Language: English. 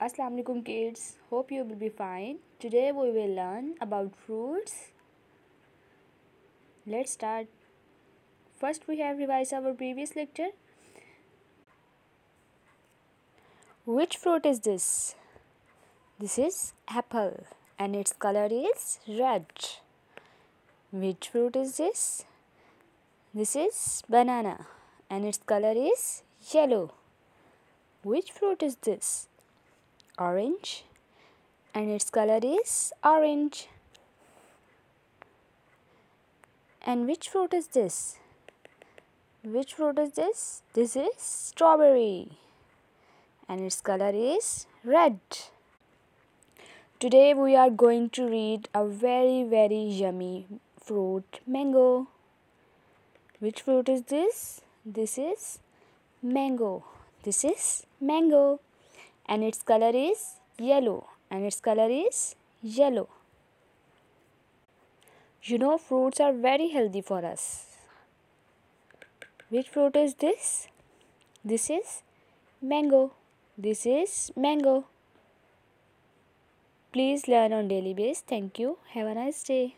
Assalamu alaikum kids, hope you will be fine. Today we will learn about fruits. Let's start. First we have revised our previous lecture. Which fruit is this? This is apple and its color is red. Which fruit is this? This is banana and its color is yellow. Which fruit is this? Orange and its color is orange. And which fruit is this? Which fruit is this? This is strawberry and its color is red. Today we are going to read a very yummy fruit, mango. Which fruit is this? This is mango. This is mango and its color is yellow and its color is yellow. You know, fruits are very healthy for us. Which fruit is this? This is mango. This is mango. Please learn on daily basis. Thank you. Have a nice day.